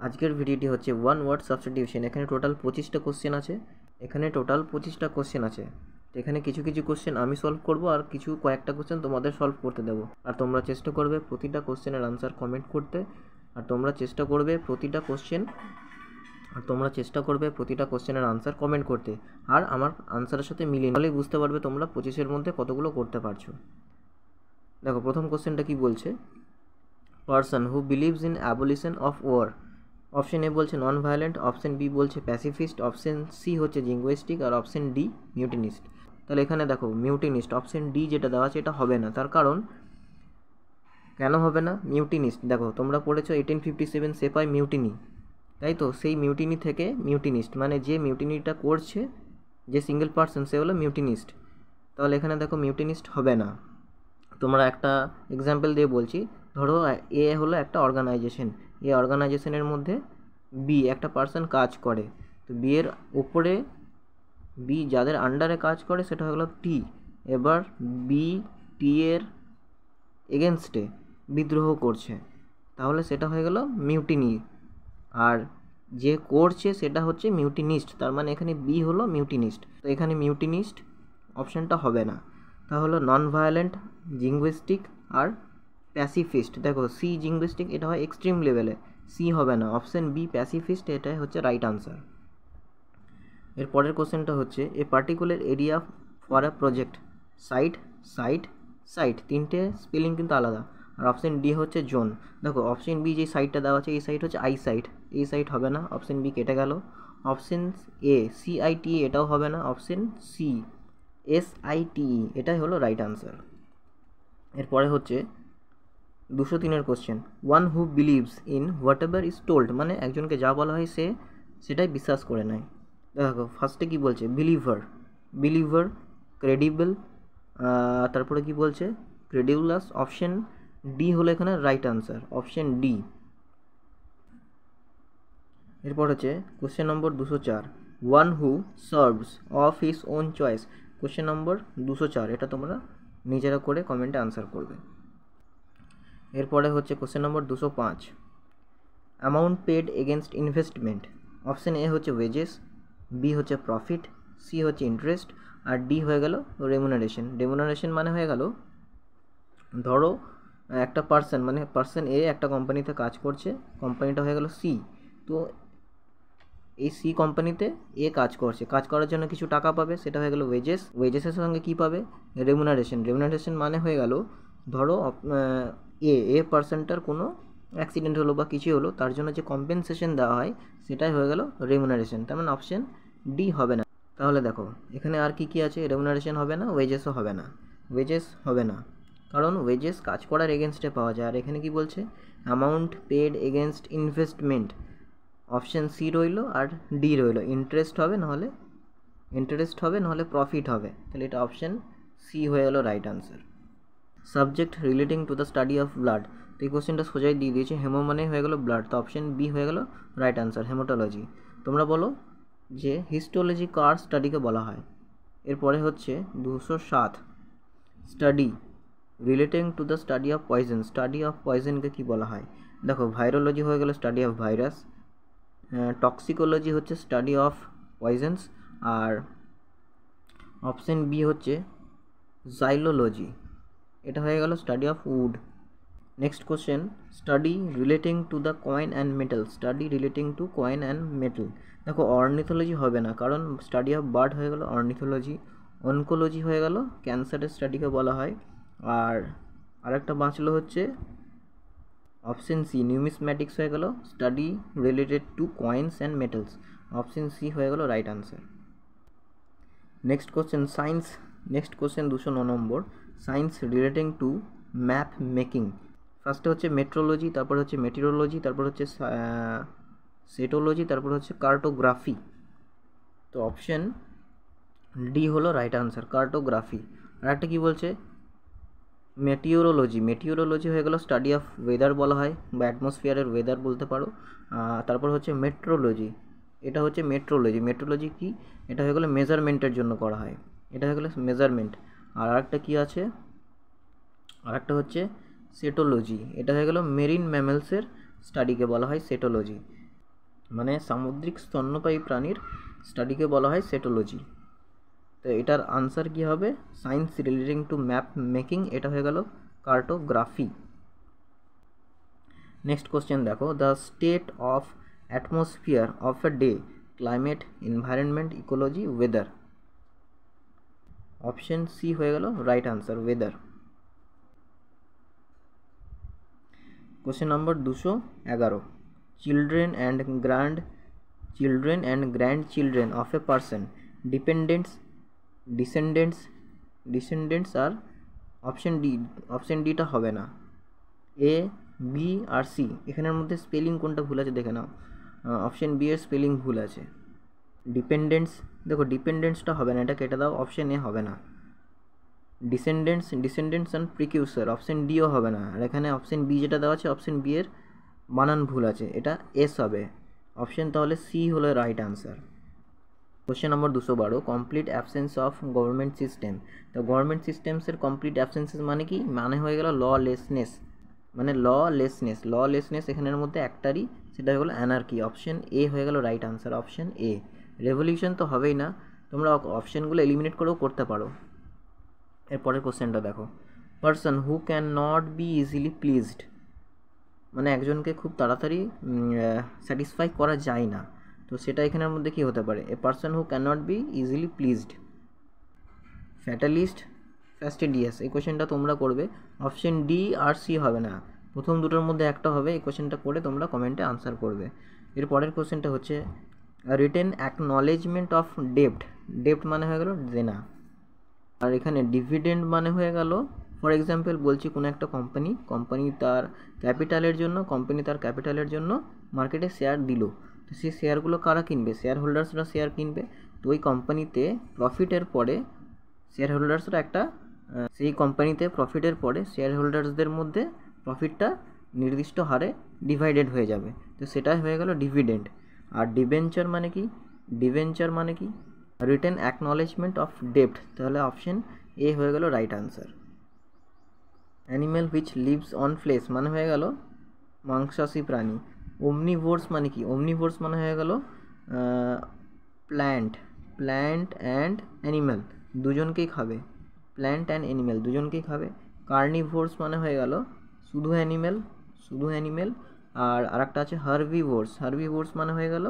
আজকের ভিডিওটি হচ্ছে ওয়ান ওয়ার্ড সাবস্টিটিউশন। এখানে টোটাল 25টা কোশ্চেন আছে। তো এখানে কিছু কিছু কোশ্চেন আমি সলভ করব আর কয়েকটা কোশ্চেন তোমাদের সলভ করতে দেবো। আর তোমরা চেষ্টা করবে প্রতিটা কোশ্চেনের আনসার কমেন্ট করতে। আর তোমরা চেষ্টা করবে প্রতিটা কোশ্চেনের আনসার কমেন্ট করতে আর আমার আনসারের সাথে মিলিয়ে নিলেই বুঝতে পারবে তোমরা 25-এর মধ্যে কতগুলো করতে পারছো। দেখো প্রথম কোশ্চেনটা কি বলছে, person who believes in abolition of war. Option A বলছে নন ভায়োলেন্ট, অপশন বি বলছে প্যাসিফিস্ট, অপশন সি হচ্ছে জিঙ্গুইস্টিক আর অপশন ডি মিউটিনিস্ট। তাহলে এখানে দেখো মিউটিনিস্ট, অপশন ডি যেটা দেওয়া আছে এটা হবে না। তার কারণ কেন হবে না? মিউটিনিস্ট, দেখো তোমরা পড়েছো 1857 সেপাই মিউটিনি, তাই তো? সেই মিউটিনি থেকে মিউটিনিস্ট মানে যে মিউটিনিটা করছে, যে সিঙ্গেল পার্সন, সে হলো মিউটিনিস্ট। তাহলে এখানে দেখো মিউটিনিস্ট হবে না। তোমরা একটা এক্সাম্পল দিয়ে বলছি, ধরো এ হলো একটা অর্গানাইজেশন, এই অর্গানাইজেশনের মধ্যে বি একটা পার্সন কাজ করে, তো বি এর উপরে বি যাদের আন্ডারে কাজ করে সেটা হলো টি। এবার বি টি এর এগেনস্টে বিদ্রোহ করছে, তাহলে সেটা হয়ে গেল মিউটিনি। আর যে করছে সেটা হচ্ছে মিউটিনিস্ট, তার মানে এখানে বি হলো মিউটিনিস্ট। তো এখানে মিউটিনিস্ট অপশানটা হবে না। তাহলে নন ভায়োলেন্ট, জিঙ্গুইস্টিক আর প্যাসিফিস্ট। দেখো সি জিঙ্গুইস্টিক এটা হয় এক্সট্রিম লেভেলে, সি হবে না। অপশান বি প্যাসিফিস্ট এটাই হচ্ছে রাইট আনসার। এর পরের কোশ্চেনটা হচ্ছে a particular area for a project, site তিনটে স্পেলিং কিন্তু আলাদা। আর অপশান ডি হচ্ছে জোন। দেখো অপশান বি যে সাইটটা দেওয়া আছে এই সাইট হচ্ছে আই সাইট, এই সাইট হবে না, অপশান বি কেটে গেল। অপশান এ সিআইটি এটাও হবে না, অপশান সি এসআইটিই এটাই হলো রাইট আনসার। এরপরে হচ্ছে 203-এর question, one who believes in whatever is told, মানে একজনকে যা বলা হয় সে সেটাই বিশ্বাস করে নেয়। দেখো ফার্স্টে কি বলছে, বিলিভার, ক্রেডিবল, তারপরে কি বলছে ক্রেডিবলাস। অপশন ডি হলো এখানে রাইট আনসার, অপশন ডি। এরপর হচ্ছে question number 204, one who serves of his own choice. Question number 204, এটা তোমরা নিজেরা করে কমেন্টে আনসার করবে। এরপরে হচ্ছে question number 205, amount paid against investment. Option A হচ্ছে ওয়েজেস, বি হচ্ছে প্রফিট, সি হচ্ছে ইন্টারেস্ট আর ডি হয়ে গেল রেমুনারেশন মানে হয়ে গেল, ধরো একটা পার্সন মানে পার্সন এ একটা কোম্পানিতে কাজ করছে, কোম্পানিটা হয়ে গেল সি, তো এই সি কোম্পানিতে এ কাজ করছে, কাজ করার জন্য কিছু টাকা পাবে, সেটা হয়ে গেল ওয়েজেসের সঙ্গে কী পাবে, রেমুনারেশন মানে হয়ে গেল, ধরো এ পার্সনটার কোনো অ্যাক্সিডেন্ট হলো বা কিছু হলো, তার জন্য যে কম্পেনসেশন দেওয়া হয় সেটাই হয়ে গেল রেমুনারেশন। তার মানে অপশান ডি হবে না। তাহলে দেখো এখানে আর কি আছে, রেমুনারেশন হবে না, ওয়েজেস হবে না, কারণ ওয়েজেস কাজ করার এগেনস্টে পাওয়া যায়। আর এখানে কি বলছে, amount paid against investment, option C রইল আর ডি রইল, ইন্টারেস্ট হবে নাহলে প্রফিট হবে, তাহলে এটা অপশান সি হয়ে গেল right answer. Subject relating to the study of blood, তো এই কোশ্চেনটা সোজাই দিয়ে দিয়েছে, হেমো মানে হয়ে গেল ব্লাড, তো অপশান বি হয়ে গেল রাইট আনসার, হেমাটোলজি। তোমরা বলো যে হিস্টোলজি কার স্টাডিকে বলা হয়। এরপরে হচ্ছে 207, study relating to the study of পয়জনকে কী বলা হয়। দেখো ভাইরোলজি হয়ে গেল স্টাডি অফ ভাইরাস, টক্সিকোলজি হচ্ছে স্টাডি অফ পয়জনস আর অপশান বি হচ্ছে জাইলোলজি, এটা হয়ে গেল study of wood. Next question, study relating to the coin and metal. দেখো অর্নিথোলজি হবে না, কারণ স্টাডি অফ বার্ড হয়ে গেল অর্নিথোলজি। অনকোলজি হয়ে গেল ক্যান্সারের স্টাডিকে বলা হয়। আর আরেকটা বাঁচলো হচ্ছে অপশান সি নিউমিসম্যাটিক্স হয়ে গেল study related to coins and metals, option C হয়ে গেল right answer. Next question 209 number, science relating to map making. ফার্স্টে হচ্ছে মেট্রোলজি, তারপর হচ্ছে মেটিওরোলজি, তারপর হচ্ছে সেটোলজি, তারপর হচ্ছে কার্টোগ্রাফি। তো অপশান ডি হলো রাইট আনসার, কার্টোগ্রাফি। আর একটা কী বলছে, মেটিওরোলজি হয়ে গেল স্টাডি অফ ওয়েদার বলা হয় বা অ্যাটমসফিয়ারের ওয়েদার বলতে পারো। তারপর হচ্ছে মেট্রোলজি, এটা হচ্ছে মেট্রোলজি কি, এটা হয়ে গেলো মেজারমেন্টের জন্য করা হয়, এটা হয়ে গেলো মেজারমেন্ট। আর আরেকটা কী আছে, আরেকটা হচ্ছে সেটোলজি, এটা হয়ে গেল মেরিন ম্যামেলসের স্টাডিকে বলা হয় সেটোলজি। মানে সামুদ্রিক স্তন্যপায়ী প্রাণীর স্টাডিকে বলা হয় সেটোলজি। তো এটার আনসার কি হবে? Science relating to map making, এটা হয়ে গেল কার্টোগ্রাফি। নেক্সট কোশ্চেন দেখো, the state of atmosphere of a day, climate, environment, ecology, weather. Option C হয়ে গেল right answer, weather. Question number 211, children and grand children of a person, descendants আর option ডিটা হবে না, এ, বি আর C. এখানের মধ্যে স্পেলিং কোনটা ভুল আছে দেখে নাও। অপশন বি এর স্পেলিং ভুল আছে। ডিপেন্ডেন্টসটা হবে না, এটা কেটে দাও, অপশন এ হবে না। ডিসেন্ডেন্টস অ্যান্ড প্রিকিউসার, অপশন ডিও হবে না। আর এখানে অপশন বি যেটা দেওয়া আছে, অপশন বি এর বানান ভুল আছে, এটা এস হবে। অপশন তাহলে সি হলো right answer. Question number 212, complete absence of government system. তো গভর্নমেন্ট সিস্টেমসের কমপ্লিট অ্যাবসেন্সেস মানে কি? মানে হয়ে গেল ললেসনেস, ললেসনেস এখানের মধ্যে একটারই, সেটা হয়ে গেলো অ্যানার্কি। অপশন এ হয়ে গেল রাইট আনসার, অপশন এ। রেভলিউশন তো হবেই না, তোমরা অপশনগুলো এলিমিনেট করেও করতে পারো। এরপরের কোশ্চেনটা দেখো, person who can not be easily pleased, মানে একজনকে খুব তাড়াতাড়ি স্যাটিসফাই করা যায় না, তো সেটা এখানের মধ্যে কি হতে পারে? A person who can not be easily pleased, fatalist, fastidious. এই কোশ্চেনটা তোমরা করবে, অপশন ডি আর সি হবে না, প্রথম দুটোর মধ্যে একটা হবে। এই কোশ্চেনটা করে তোমরা কমেন্টে আনসার করবে। এর পরের কোশ্চেনটা হচ্ছে রিটেন অ্যাকনলেজমেন্ট অফ ডেপ্ট মানে হয়ে গেল দেনা। আর এখানে ডিভিডেন্ড মানে হয়ে গেল, ফর এক্সাম্পল বলছি, কোনো একটা কোম্পানি তার ক্যাপিটালের জন্য মার্কেটে শেয়ার দিল, তো সেই শেয়ারগুলো কারা কিনবে? শেয়ার হোল্ডার্সরা শেয়ার কিনবে। তো ওই কোম্পানিতে প্রফিটের পরে শেয়ার হোল্ডার্সদের মধ্যে প্রফিটটা নির্দিষ্ট হারে ডিভাইডেড হয়ে যাবে, তো সেটাই হয়ে গেল ডিভিডেন্ড। আর ডিবেঞ্চার মানে কি? রিটেন অ্যাকনলেজমেন্ট অফ ডেপ্ট, তাহলে অপশন এ হয়ে গেল right answer. Animal which leaves on flash মানে হয়ে গেল মাংসাশী প্রাণী। ওমনিভোরস মানে কি? ওমনিভোরস মানে হয়ে গেল প্ল্যান্ট অ্যান্ড অ্যানিম্যাল দুজনকেই খাবে, কার্নিভোরস মানে হয়ে গেল শুধু অ্যানিম্যাল। আর আরেকটা আছে হার্বিভোরস মানে হয়ে গেল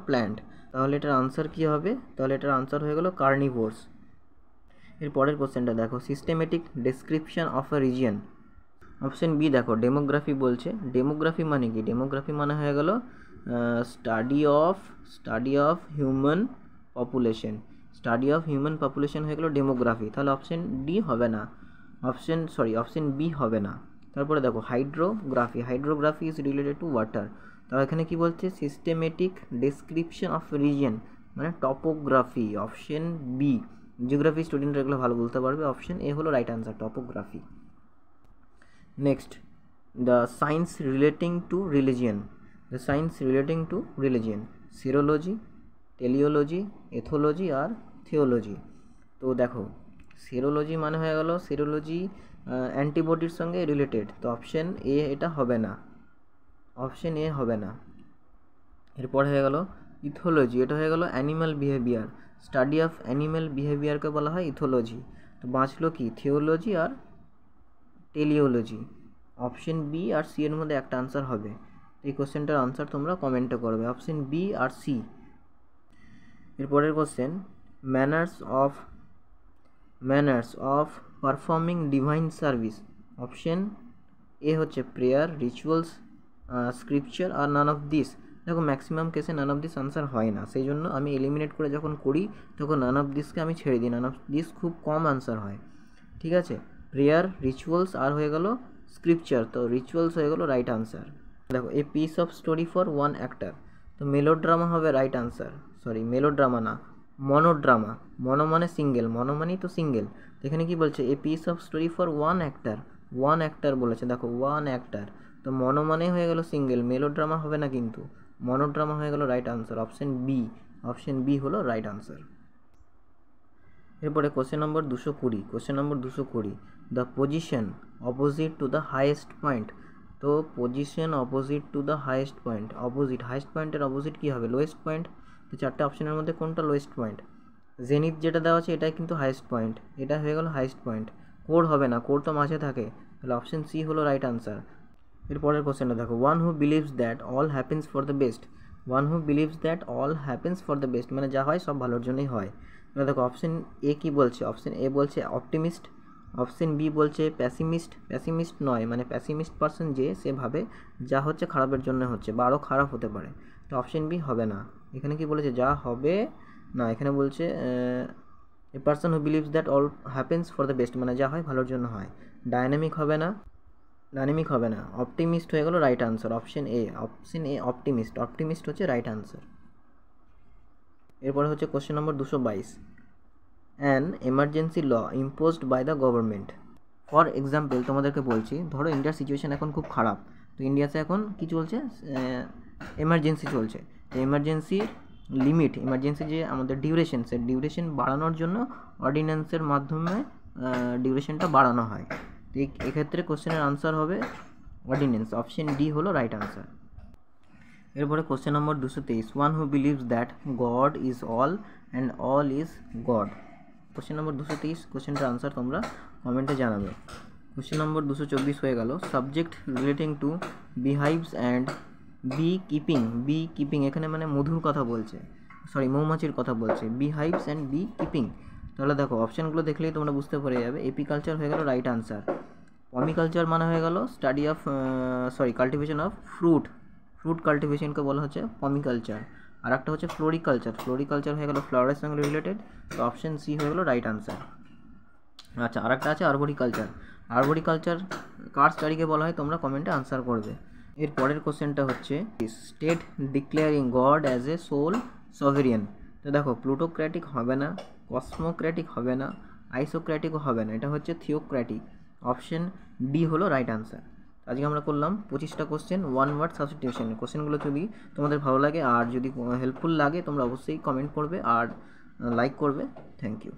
প্ল্যান্ট, তাহলে এটার আনসার কি হবে? তাহলে এটার আনসার হয়ে গেল কার্নিভোরস। এর পরের কোশ্চেনটা দেখো, systematic description of a region. Option B দেখো, ডেমোগ্রাফি বলছে। ডেমোগ্রাফি মানে কি? ডেমোগ্রাফি মানে হয়ে গেল স্টাডি অফ হিউম্যান পপুলেশন হয়ে গেল ডেমোগ্রাফি, তাহলে অপশন ডি হবে না, অপশন বি হবে না। তারপরে দেখো hydrography is related to water, তাহলে এখানে কি বলছে? সিস্টেমেটিক ডেসক্রিপশন অফ রিজিয়ন মানে টপোগ্রাফি, অপশন বি। জিওগ্রাফি স্টুডেন্টরা এগুলো ভালো বলতে পারবে, অপশন এ হলো right answer, topography. Next, the science relating to religion. Serology, teleology, ethology আর থিওলজি। তো দেখো, সিরোলজি মানে হয়ে গেল অ্যান্টিবডির সঙ্গে রিলেটেড, তো অপশন এ এটা হবে না, অপশন এ হবে না। এরপর হয়ে গেল ইথোলজি, এটা হয়ে গেল animal behaviour, study of animal বিহেভিয়ারকে বলা হয় ইথোলজি। তো বাঁচলো কি? থিওলজি আর টেলিওলজি। অপশন বি আর সি এর মধ্যে একটা আনসার হবে, এই কোশ্চেনটার আনসার তোমরা কমেন্টে করবে, অপশন বি আর সি। এরপরের question, manners of performing divine service. Option A হচ্ছে প্রেয়ার, রিচুয়ালস, স্ক্রিপচার আর নান অফ দিস। দেখো ম্যাক্সিমাম কেসে নান অফ দিস আনসার হয় না, সেই জন্য আমি এলিমিনেট করে যখন করি তখন নান অফ দিসকে আমি ছেড়ে দিই, নান অফ দিস খুব কম আনসার হয়, ঠিক আছে। প্রেয়ার, রিচুয়ালস আর হয়ে গেল স্ক্রিপচার, তো রিচুয়ালস হয়ে গেল রাইট আনসার। দেখো, a piece of story for one actor, তো মেলোড্রামা হবে রাইট আনসার, মেলোড্রামা না, মনোড্রামা। মনো মানে সিঙ্গেল, মনো মানেই তো সিঙ্গেল, তো এখানে কি বলছে? A piece of story for one actor বলেছে, দেখো ওয়ান অ্যাক্টার, তো মনো মানেই হয়ে গেল সিঙ্গেল, মেলোড্রামা হবে না কিন্তু, মনোড্রামা হয়ে গেল রাইট আনসার, অপশন বি হলো রাইট আনসার। এরপরে question number 220, the position opposite to the highest point. তো position opposite to the highest point, opposite highest পয়েন্টের অপোজিট কী হবে? Lowest point. তো চারটে অপশনের মধ্যে কোনটা লোয়েস্ট পয়েন্ট? জেনিথ যেটা দেওয়া আছে এটাই কিন্তু হাইয়েস্ট পয়েন্ট, এটা হয়ে গেল হাইয়েস্ট পয়েন্ট। কোর হবে না, কোর তো মাঝে থাকে, তাহলে অপশন সি হলো রাইট আনসার। এরপরের কোশ্চেনটা দেখো, one who believes that all happens for the best, one who believes that all happens for the best মানে যা হয় সব ভালোর জন্যই হয়। তাহলে দেখো অপশন এ কী বলছে? অপশন এ বলছে অপটিমিস্ট, অপশন বি বলছে প্যাসিমিস্ট, প্যাসিমিস্ট নয় মানে প্যাসিমিস্ট পারসন যে সে ভাবে যা হচ্ছে খারাপের জন্য হচ্ছে বা আরও খারাপ হতে পারে, তো অপশন বি হবে না। এখানে কি বলেছে? যা হবে না, এখানে বলছে এ person who believes that all happens for the best মানে যা হয় ভালোর জন্য হয়। ডাইনামিক হবে না, ডাইনামিক হবে না, অপটিমিস্ট হয়ে গেল right answer. Option A, option A optimist, optimist হচ্ছে রাইট আনসার। এরপরে হচ্ছে question number 222, an emergency law imposed by the government. For example তোমাদেরকে বলছি, ধরো ইন্ডিয়ার সিচুয়েশান এখন খুব খারাপ, তো ইন্ডিয়াতে এখন কী চলছে? এমার্জেন্সি চলছে। তো এমার্জেন্সির লিমিট, এমার্জেন্সি যে আমাদের ডিউরেশন, সে ডিউরেশন বাড়ানোর জন্য অর্ডিন্যান্সের মাধ্যমে ডিউরেশনটা বাড়ানো হয়। তো এক্ষেত্রে কোশ্চেনের আনসার হবে অর্ডিন্যান্স, অপশন ডি হলো রাইট আনসার। এরপরে question number 223, one who believes that God is all and all is God. Question number 223, কোশ্চেনটার আনসার তোমরা কমেন্টে জানাবে। কোশ্চেন নম্বর 224 হয়ে গেল, subject relating to beehives and bee keeping, bee keeping এখানে মানে মধুর কথা বলছে, সরি মৌমাছির কথা বলছে, বিহাইভস অ্যান্ড বি কিপিং। তাহলে দেখো অপশানগুলো দেখলেই তোমরা বুঝতে পেরে যাবে। এপিকালচার হয়ে গেল রাইট আনসার, পমিকালচার মানে হয়ে গেল study of cultivation of fruit, fruit কাল্টিভেশনকে বলা হচ্ছে পমিকালচার। আর একটা হচ্ছে ফ্লোরিকালচার, ফ্লোরিকালচার হয়ে গেল ফ্লাওয়ারের সঙ্গে রিলেটেড, তো অপশন সি হয়ে গেল রাইট আনসার। আচ্ছা, আর একটা আছে আরবোরিকালচার, আরবোরিকালচার কার স্টাডিকে বলা হয় তোমরা কমেন্টে আনসার করবে। এর পরের কোশ্চেনটা হচ্ছে state declaring God as a sole sovereign. তো দেখো প্লুটোক্র্যাটিক হবে না, কসমোক্র্যাটিক হবে না, আইসোক্র্যাটিকও হবে না, এটা হচ্ছে থিওক্র্যাটিক, অপশন ডি হলো রাইট আনসার। আজকে আমরা করলাম 25টা কোশ্চেন, ওয়ান ওয়ার্ড সাবস্টিটিউশন। কোশ্চেনগুলো যদি তোমাদের ভালো লাগে আর যদি হেল্পফুল লাগে তোমরা অবশ্যই কমেন্ট করবে আর লাইক করবে। Thank you.